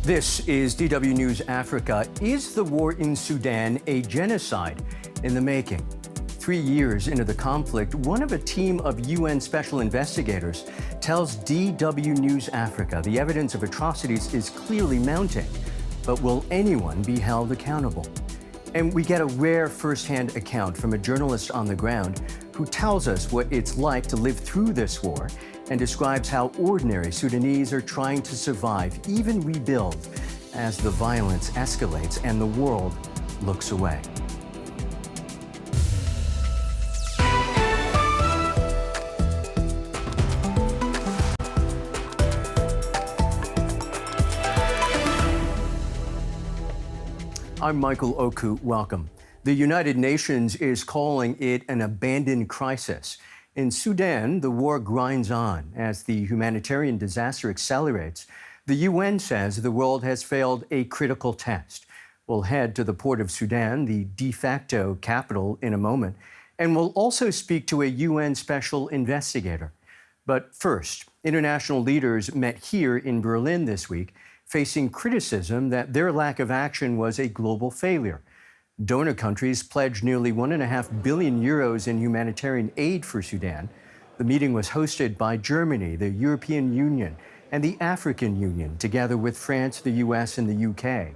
This is DW News Africa. Is the war in Sudan a genocide in the making? 3 years into the conflict, one of a team of UN special investigators tells DW News Africa the evidence of atrocities is clearly mounting. But will anyone be held accountable? And we get a rare first-hand account from a journalist on the ground who tells us what it's like to live through this war and describes how ordinary Sudanese are trying to survive, even rebuild, as the violence escalates and the world looks away. I'm Michael Oku. Welcome. The United Nations is calling it an abandoned crisis. In Sudan, the war grinds on as the humanitarian disaster accelerates. The UN says the world has failed a critical test. We'll head to the port of Sudan, the de facto capital, in a moment, and we'll also speak to a UN special investigator. But first, international leaders met here in Berlin this week, facing criticism that their lack of action was a global failure. Donor countries pledged nearly €1.5 billion in humanitarian aid for Sudan. The meeting was hosted by Germany, the European Union, and the African Union, together with France, the US, and the UK.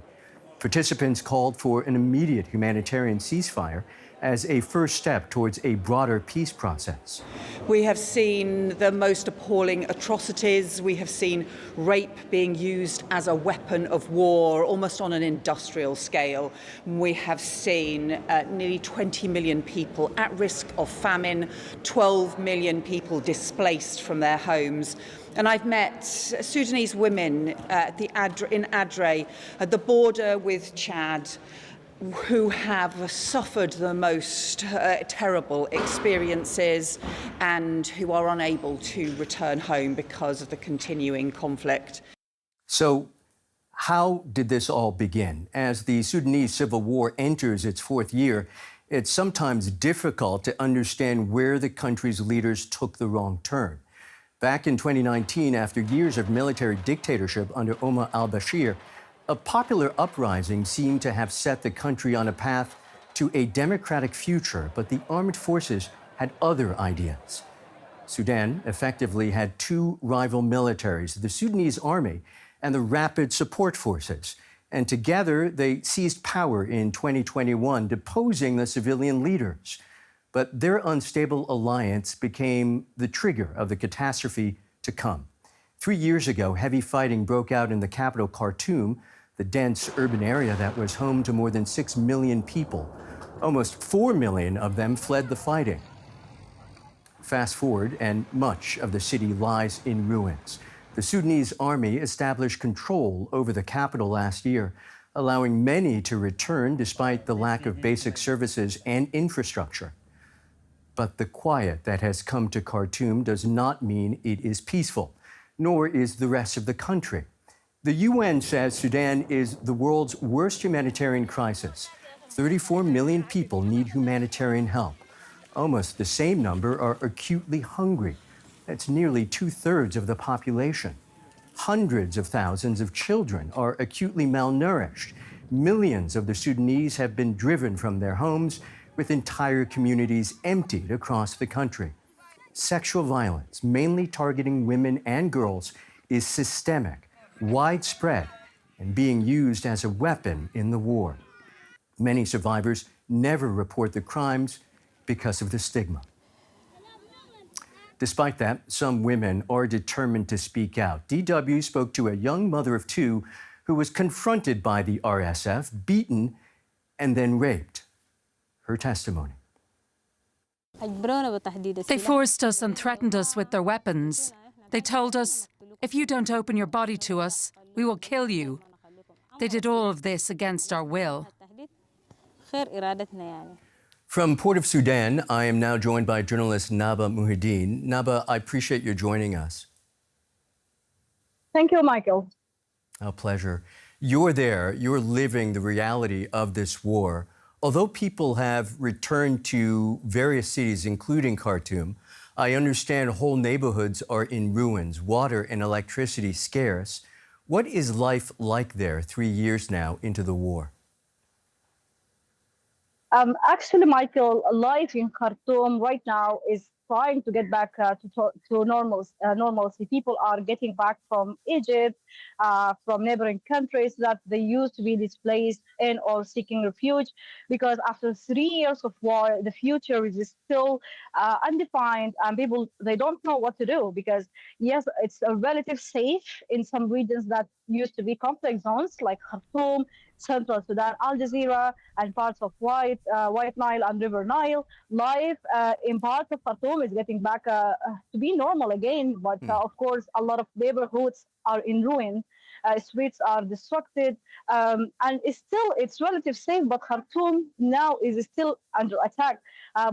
Participants called for an immediate humanitarian ceasefire as a first step towards a broader peace process. We have seen the most appalling atrocities. We have seen rape being used as a weapon of war, almost on an industrial scale. We have seen nearly 20 million people at risk of famine, 12 million people displaced from their homes. And I've met Sudanese women in Adre, at the border with Chad, who have suffered the most terrible experiences and who are unable to return home because of the continuing conflict. So how did this all begin? As the Sudanese civil war enters its fourth year, it's sometimes difficult to understand where the country's leaders took the wrong turn. Back in 2019, after years of military dictatorship under Omar al-Bashir, a popular uprising seemed to have set the country on a path to a democratic future, but the armed forces had other ideas. Sudan effectively had two rival militaries, the Sudanese army and the Rapid Support Forces, and together they seized power in 2021, deposing the civilian leaders. But their unstable alliance became the trigger of the catastrophe to come. 3 years ago, heavy fighting broke out in the capital, Khartoum, the dense urban area that was home to more than 6 million people. Almost 4 million of them fled the fighting. Fast forward, and much of the city lies in ruins. The Sudanese army established control over the capital last year, allowing many to return despite the lack of basic services and infrastructure. But the quiet that has come to Khartoum does not mean it is peaceful, nor is the rest of the country. The UN says Sudan is the world's worst humanitarian crisis. 34 million people need humanitarian help. Almost the same number are acutely hungry. That's nearly 2/3 of the population. Hundreds of thousands of children are acutely malnourished. Millions of the Sudanese have been driven from their homes, with entire communities emptied across the country. Sexual violence, mainly targeting women and girls, is systemic, widespread, and being used as a weapon in the war. Many survivors never report the crimes because of the stigma. Despite that, some women are determined to speak out. DW spoke to a young mother of two who was confronted by the RSF, beaten, and then raped. Her testimony. They forced us and threatened us with their weapons. They told us, if you don't open your body to us, we will kill you. They did all of this against our will. From Port of Sudan, I am now joined by journalist Naba Muhiddin. Naba, I appreciate you joining us. Thank you, Michael. A pleasure. You're there, you're living the reality of this war. Although people have returned to various cities, including Khartoum, I understand whole neighborhoods are in ruins, water and electricity scarce. What is life like there 3 years now into the war? Actually, Michael, life in Khartoum right now is trying to get back to normalcy. People are getting back from Egypt, from neighboring countries that they used to be displaced in or seeking refuge, because after 3 years of war, the future is still undefined, and people they don't know what to do. Because yes, it's a relative safe in some regions that used to be conflict zones like Khartoum, Central Sudan, Al Jazeera, and parts of White Nile and River Nile. Life in parts of Khartoum is getting back to be normal again, but of course, a lot of neighborhoods are in ruin. Streets are destructed, and it's relative safe. But Khartoum now is still under attack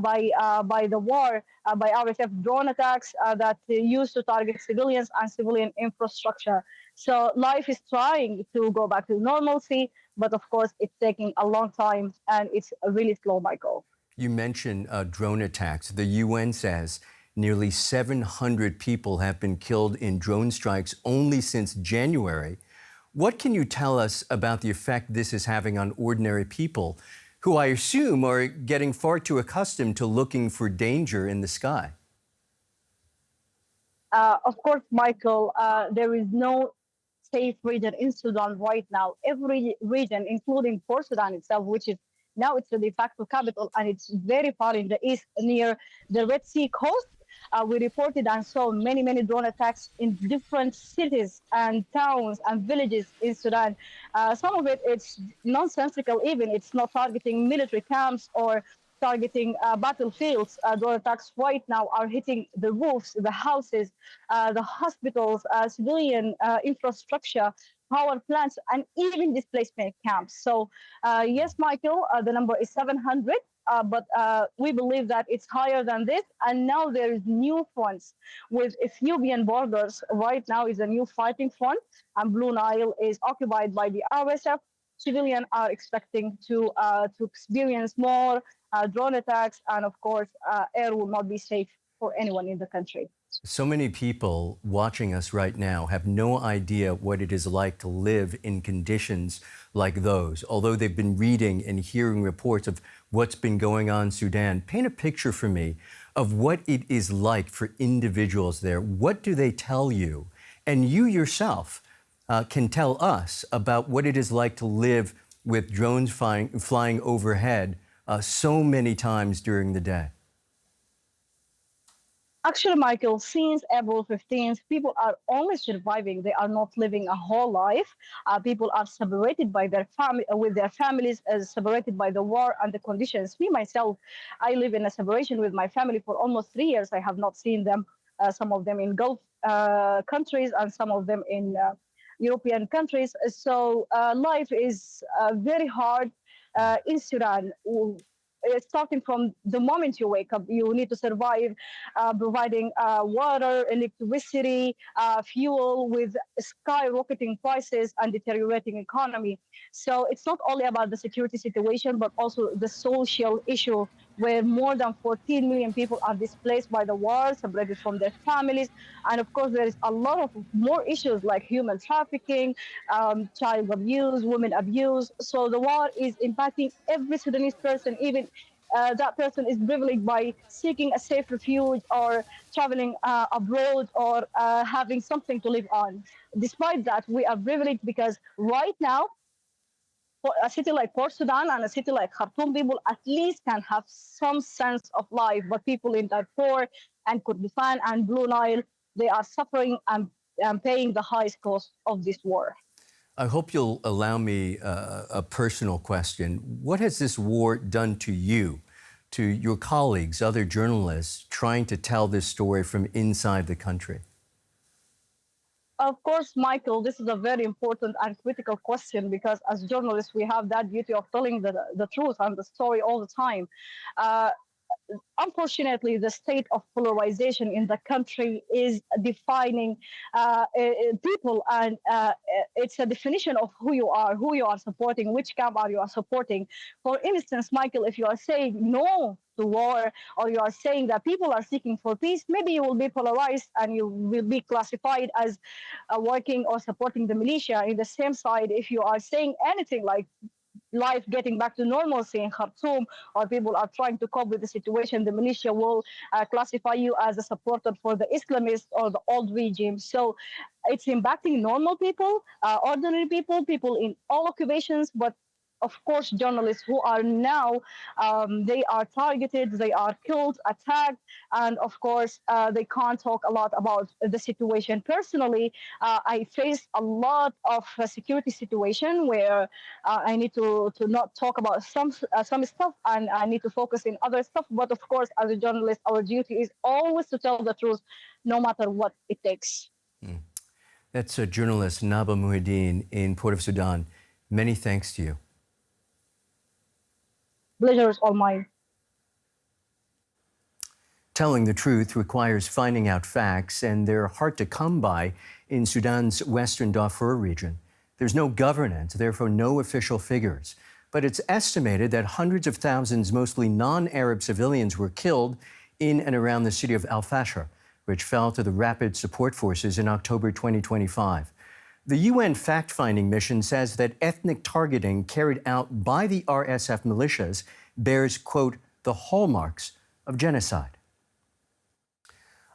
by the war, by RSF drone attacks that used to target civilians and civilian infrastructure. So life is trying to go back to normalcy, but of course, it's taking a long time and it's really slow, Michael. You mentioned drone attacks. The UN says nearly 700 people have been killed in drone strikes only since January. What can you tell us about the effect this is having on ordinary people, who I assume are getting far too accustomed to looking for danger in the sky? Of course, Michael, there is no safe region in Sudan right now. Every region, including Port Sudan itself, which is now it's the de facto capital, and it's very far in the east near the Red Sea coast. We reported and saw many drone attacks in different cities and towns and villages in Sudan. Some of it's nonsensical even. It's not targeting military camps or targeting battlefields. Drone attacks right now are hitting the roofs, the houses, the hospitals, civilian infrastructure, power plants, and even displacement camps. So yes, Michael, the number is 700. But we believe that it's higher than this. And now there is new fronts with Ethiopian borders. Right now is a new fighting front, and Blue Nile is occupied by the RSF. Civilians are expecting to experience more drone attacks, and of course, air will not be safe for anyone in the country. So many people watching us right now have no idea what it is like to live in conditions like those. Although they've been reading and hearing reports of what's been going on in Sudan, paint a picture for me of what it is like for individuals there. What do they tell you? And you yourself can tell us about what it is like to live with drones flying overhead so many times during the day. Actually, Michael, since April 15th, people are only surviving. They are not living a whole life. People are separated by their family, with their families, separated by the war and the conditions. Me, myself, I live in a separation with my family for almost 3 years. I have not seen them, some of them in Gulf countries and some of them in European countries. So life is very hard in Sudan. Starting from the moment you wake up, you need to survive, providing water, electricity, fuel with skyrocketing prices and deteriorating economy. So it's not only about the security situation, but also the social issue where more than 14 million people are displaced by the war, separated from their families. And of course, there is a lot of more issues like human trafficking, child abuse, women abuse. So the war is impacting every Sudanese person, even that person is privileged by seeking a safe refuge or traveling abroad or having something to live on. Despite that, we are privileged because right now, for a city like Port Sudan and a city like Khartoum, people at least can have some sense of life. But people in Darfur and Kurdistan and Blue Nile, they are suffering and paying the highest cost of this war. I hope you'll allow me a personal question. What has this war done to you, to your colleagues, other journalists, trying to tell this story from inside the country? Of course, Michael, this is a very important and critical question because as journalists, we have that duty of telling the truth and the story all the time. Unfortunately, the state of polarization in the country is defining people, and it's a definition of who you are supporting, which camp are you supporting. For instance, Michael, if you are saying no to war, or you are saying that people are seeking for peace, maybe you will be polarized and you will be classified as working or supporting the militia. In the same side, if you are saying anything like life getting back to normalcy in Khartoum, or people are trying to cope with the situation, the militia will classify you as a supporter for the Islamists or the old regime. So it's impacting normal people, ordinary people, people in all occupations, but of course, journalists who are now, they are targeted, they are killed, attacked, and of course, they can't talk a lot about the situation. Personally, I faced a lot of security situation where I need to not talk about some stuff, and I need to focus in other stuff. But of course, as a journalist, our duty is always to tell the truth, no matter what it takes. That's a journalist, Naba Muhyiddin in Port of Sudan. Many thanks to you. Pleasure is all mine. Telling the truth requires finding out facts, and they're hard to come by in Sudan's western Darfur region. There's no governance, therefore no official figures. But it's estimated that hundreds of thousands, mostly non-Arab civilians, were killed in and around the city of Al Fasher, which fell to the Rapid Support Forces in October 2025. The UN fact-finding mission says that ethnic targeting carried out by the RSF militias bears, quote, the hallmarks of genocide.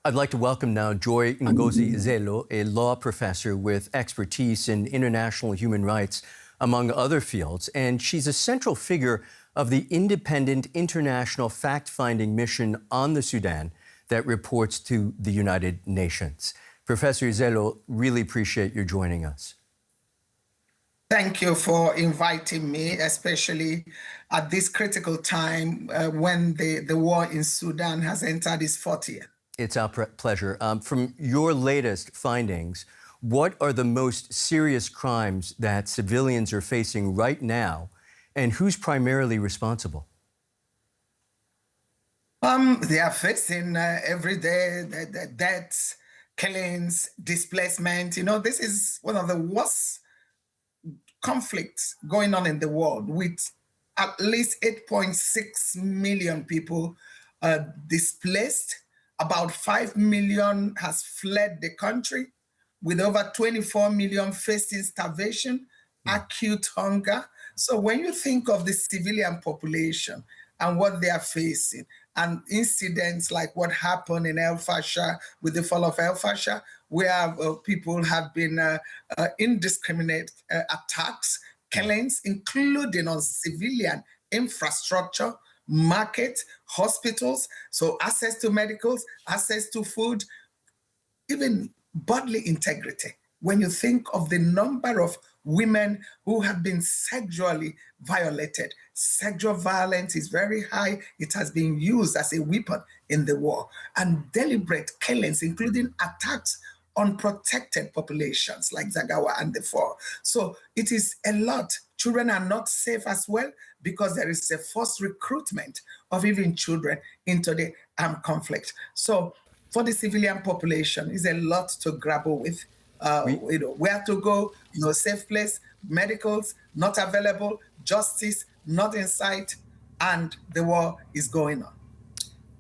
I'd like to welcome now Joy Ngozi Zelo, a law professor with expertise in international human rights, among other fields, and she's a central figure of the independent international fact-finding mission on the Sudan that reports to the United Nations. Professor Zelo, really appreciate you joining us. Thank you for inviting me, especially at this critical time when the war in Sudan has entered its fourth year. It's our pleasure. From your latest findings, what are the most serious crimes that civilians are facing right now, and who's primarily responsible? They are facing every day the deaths, killings, displacement. You know, this is one of the worst conflicts going on in the world, with at least 8.6 million people displaced. About 5 million has fled the country, with over 24 million facing starvation, acute hunger. So when you think of the civilian population and what they are facing, and incidents like what happened in El Fasher, with the fall of El Fasher, where people have been indiscriminate attacks, killings, including on civilian infrastructure, market, hospitals, so access to medicals, access to food, even bodily integrity. When you think of the number of women who have been sexually violated, sexual violence is very high. It has been used as a weapon in the war, and deliberate killings, including attacks on protected populations like Zagawa and the Four. So it is a lot. Children are not safe as well, because there is a forced recruitment of even children into the armed conflict. So for the civilian population, is a lot to grapple with. You know, where to go, no safe place, medicals not available, justice not in sight, and the war is going on.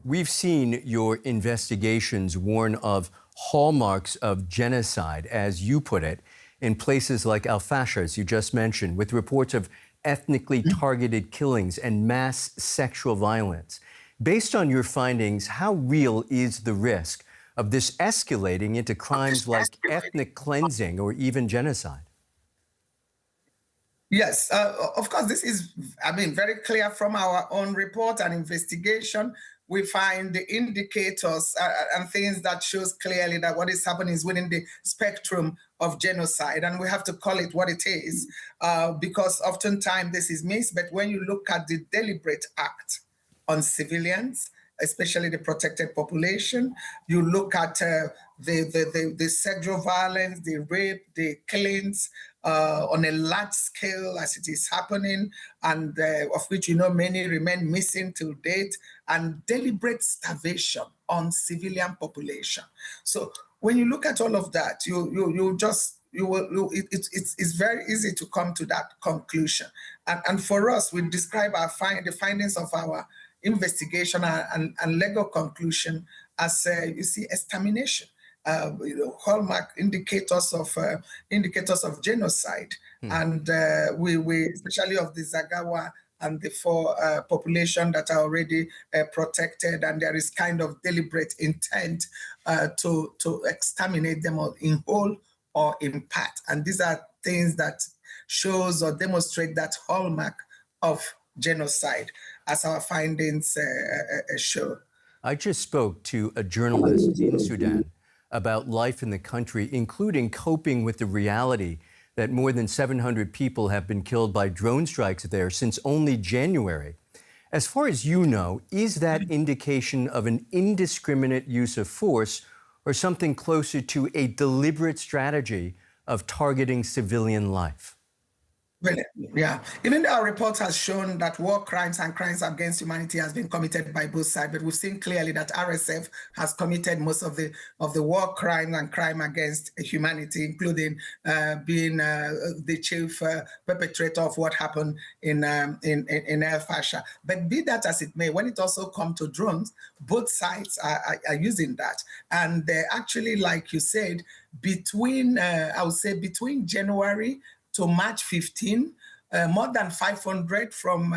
We've seen your investigations warn of hallmarks of genocide, as you put it, in places like Al Fasher, as you just mentioned, with reports of ethnically targeted killings and mass sexual violence. Based on your findings, how real is the risk of this escalating into crimes like ethnic cleansing or even genocide? Yes, of course, this is, very clear from our own report and investigation. We find the indicators and things that shows clearly that what is happening is within the spectrum of genocide, and we have to call it what it is, because oftentimes this is missed. But when you look at the deliberate act on civilians, especially the protected population, you look at the sexual violence, the rape, the killings on a large scale as it is happening, and of which many remain missing to date, and deliberate starvation on civilian population. So when you look at all of that, it's very easy to come to that conclusion. And for us, we describe the findings of our investigation and legal conclusion as, you see, extermination. Hallmark indicators of genocide, and we especially of the Zagawa and the four population that are already protected, and there is kind of deliberate intent to exterminate them in whole or in part. And these are things that shows or demonstrate that hallmark of genocide, as our findings show. I just spoke to a journalist in Sudan about life in the country, including coping with the reality that more than 700 people have been killed by drone strikes there since only January. As far as you know, is that indication of an indiscriminate use of force or something closer to a deliberate strategy of targeting civilian life? Well, yeah. Even though our report has shown that war crimes and crimes against humanity has been committed by both sides, but we've seen clearly that RSF has committed most of the war crime and crime against humanity, including being the chief perpetrator of what happened in El Fasher. But be that as it may, when it also comes to drones, both sides are using that, and actually, like you said, between I would say between January to March 15, more than 500 from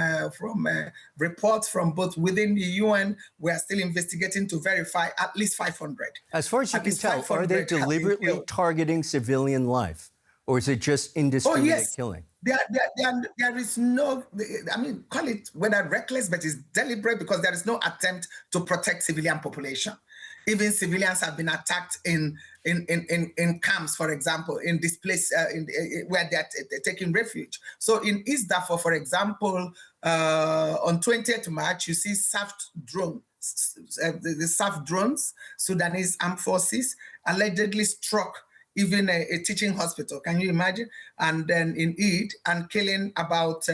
reports from both within the UN. We are still investigating to verify at least 500. As far as you can tell, are they deliberately targeting civilian life, or is it just indiscriminate killing? There is no, I mean, call it whether reckless, but it's deliberate because there is no attempt to protect civilian population. Even civilians have been attacked in camps, for example, in this place where they're taking refuge. So in East Darfur, for example, on 20th March, you see SAF drones, the SAF drones, Sudanese armed forces, allegedly struck even a teaching hospital. Can you imagine? And then in Eid, and killing about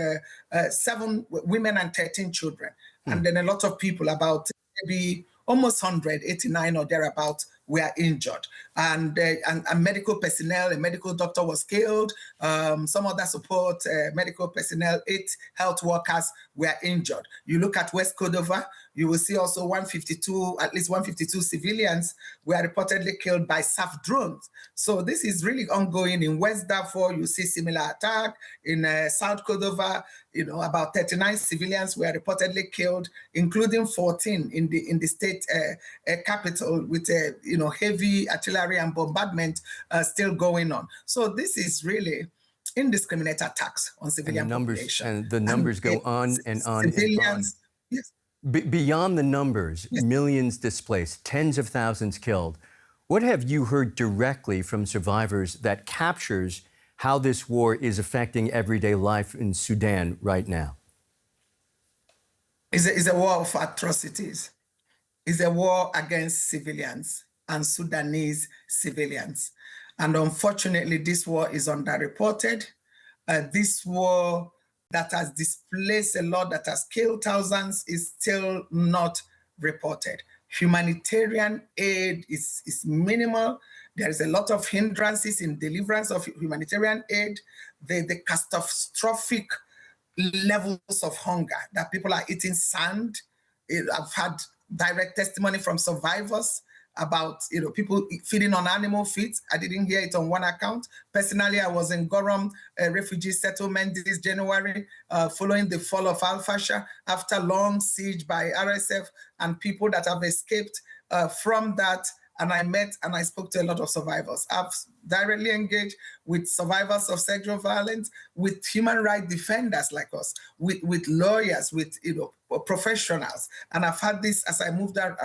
7 women and 13 children. And then a lot of people, about maybe almost 189 or thereabout, were injured. And medical personnel, a medical doctor was killed. Some other support medical personnel, 8 health workers were injured. You look at West Cordova, you will see also at least 152 civilians were reportedly killed by SAF drones. So this is really ongoing. In West Darfur, you see similar attack. In South Cordova, about 39 civilians were reportedly killed, including 14 in the state capital, with heavy artillery and bombardment still going on. So this is really indiscriminate attacks on civilian population. And the numbers go on and on and on. Yes. Beyond the numbers, yes. Millions displaced, tens of thousands killed. What have you heard directly from survivors that captures how this war is affecting everyday life in Sudan right now? It's a war of atrocities. It's a war against civilians and Sudanese civilians. And unfortunately, this war is underreported. This war that has displaced a lot, that has killed thousands, is still not reported. Humanitarian aid is minimal. There is a lot of hindrances in deliverance of humanitarian aid. The catastrophic levels of hunger, that people are eating sand. I've had direct testimony from survivors about people feeding on animal feed. I didn't hear it on one account. Personally, I was in Gorom refugee settlement this January, following the fall of Al Fasher, after long siege by RSF, and people that have escaped from that. And I met and I spoke to a lot of survivors. I've directly engaged with survivors of sexual violence, with human rights defenders like us, with lawyers, with professionals. And I've had this as I moved out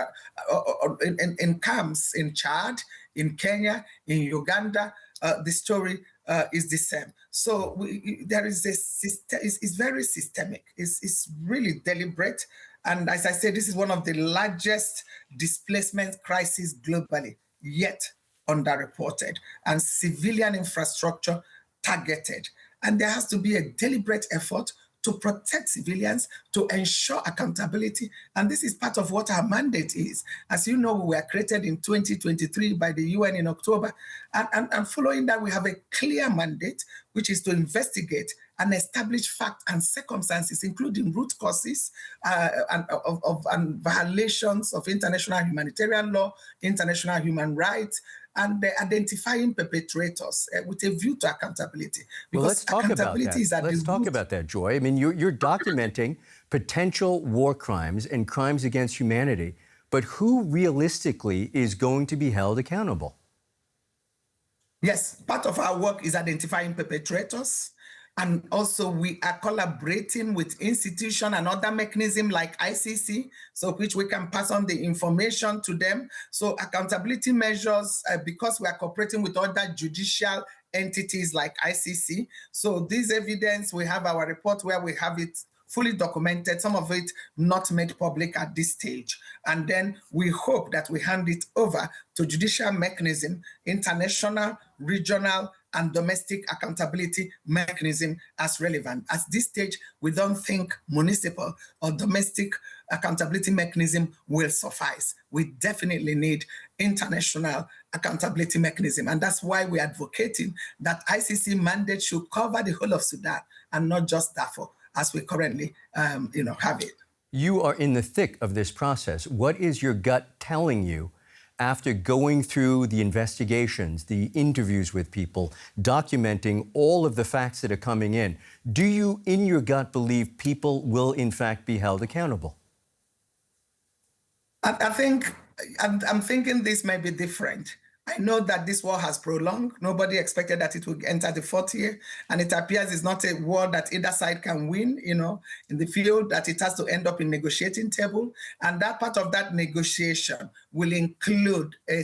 in camps in Chad, in Kenya, in Uganda. The story is the same. So there is a system. It's very systemic. It's really deliberate. And as I said, this is one of the largest displacement crises globally, yet underreported, and civilian infrastructure targeted. And there has to be a deliberate effort to protect civilians, to ensure accountability. And this is part of what our mandate is. As you know, we were created in 2023 by the UN in October. And following that, we have a clear mandate, which is to investigate and establish facts and circumstances, including root causes and violations of international humanitarian law, international human rights, and identifying perpetrators with a view to accountability. Well, let's talk about that. Let's talk about that, Joy. I mean, you're documenting potential war crimes and crimes against humanity, but who realistically is going to be held accountable? Yes, part of our work is identifying perpetrators. And also we are collaborating with institutions and other mechanisms like ICC, so which we can pass on the information to them. So accountability measures, because we are cooperating with other judicial entities like ICC. So this evidence, we have our report where we have it fully documented, some of it not made public at this stage. And then we hope that we hand it over to judicial mechanism, international, regional, and domestic accountability mechanism as relevant. At this stage, we don't think municipal or domestic accountability mechanism will suffice. We definitely need international accountability mechanism. And that's why we're advocating that ICC mandate should cover the whole of Sudan and not just Darfur, as we currently have it. You are in the thick of this process. What is your gut telling you after going through the investigations, the interviews with people, documenting all of the facts that are coming in? Do you, in your gut, believe people will in fact be held accountable? I'm thinking this may be different. I know that this war has prolonged. Nobody expected that it would enter the fourth year. And it appears it's not a war that either side can win, in the field, that it has to end up in negotiating table. And that part of that negotiation will include a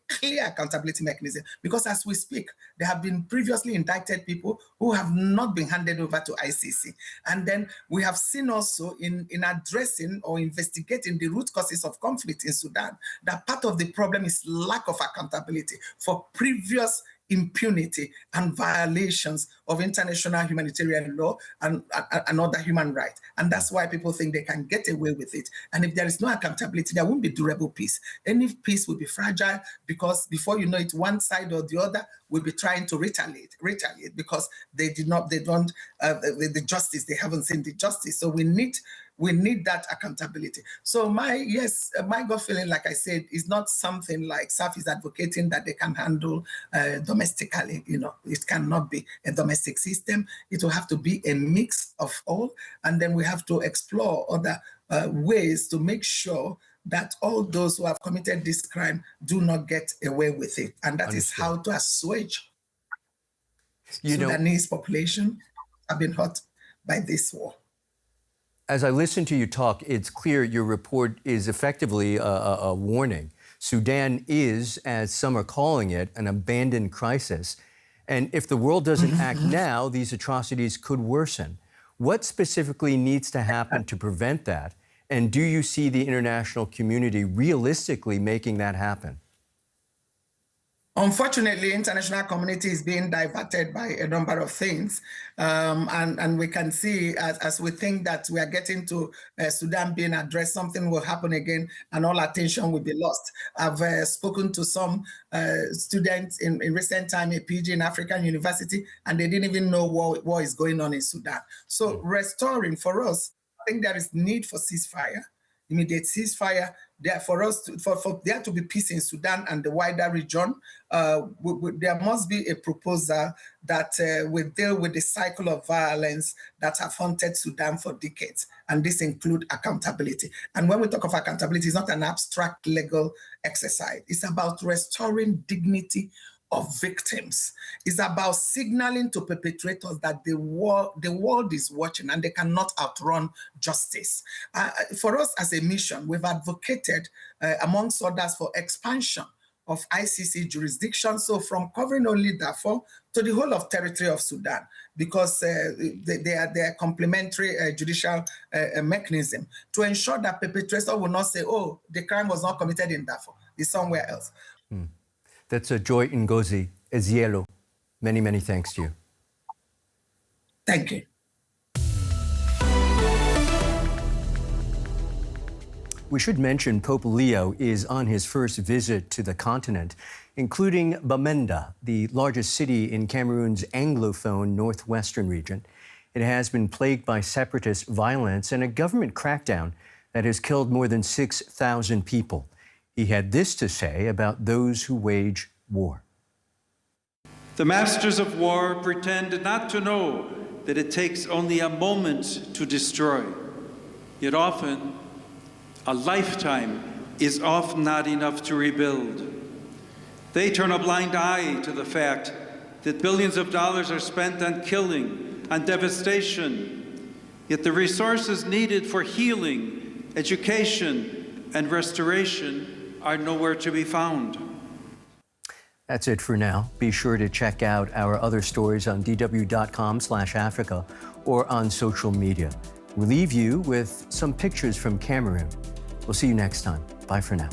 clear accountability mechanism. Because as we speak, there have been previously indicted people who have not been handed over to ICC. And then we have seen also in addressing or investigating the root causes of conflict in Sudan, that part of the problem is lack of accountability for previous impunity and violations of international humanitarian law and other human rights. And that's why people think they can get away with it. And if there is no accountability, there won't be durable peace. Any peace will be fragile because before you know it, one side or the other will be trying to retaliate because the justice, they haven't seen the justice. So we need that accountability. So my gut feeling, like I said, is not something like SAF is advocating that they can handle domestically. It cannot be a domestic system. It will have to be a mix of all. And then we have to explore other ways to make sure that all those who have committed this crime do not get away with it. And that is how to assuage Sudanese population have been hurt by this war. As I listen to you talk, it's clear your report is effectively a warning. Sudan is, as some are calling it, an abandoned crisis. And if the world doesn't act now, these atrocities could worsen. What specifically needs to happen to prevent that? And do you see the international community realistically making that happen? Unfortunately, international community is being diverted by a number of things. And we can see as we think that we are getting to Sudan being addressed, something will happen again and all attention will be lost. I've spoken to some students in recent time, a PG in African University, and they didn't even know what is going on in Sudan. So restoring for us, I think there is need for ceasefire, immediate ceasefire. For there to be peace in Sudan and the wider region, there must be a proposal that will deal with the cycle of violence that have haunted Sudan for decades. And this includes accountability. And when we talk of accountability, it's not an abstract legal exercise. It's about restoring dignity of victims. It's about signaling to perpetrators that the world is watching and they cannot outrun justice. For us as a mission, we've advocated, amongst others, for expansion of ICC jurisdiction, so from covering only Darfur to the whole of territory of Sudan, because they are complementary judicial mechanism to ensure that perpetrators will not say, oh, the crime was not committed in Darfur, it's somewhere else. That's Joy Ngozi Ezielu. Many, many thanks to you. Thank you. We should mention Pope Leo is on his first visit to the continent, including Bamenda, the largest city in Cameroon's Anglophone northwestern region. It has been plagued by separatist violence and a government crackdown that has killed more than 6,000 people. He had this to say about those who wage war. The masters of war pretend not to know that it takes only a moment to destroy. Yet often, a lifetime is often not enough to rebuild. They turn a blind eye to the fact that billions of dollars are spent on killing, on devastation, yet the resources needed for healing, education, and restoration are nowhere to be found. That's it for now. Be sure to check out our other stories on dw.com/Africa or on social media. We leave you with some pictures from Cameroon. We'll see you next time. Bye for now.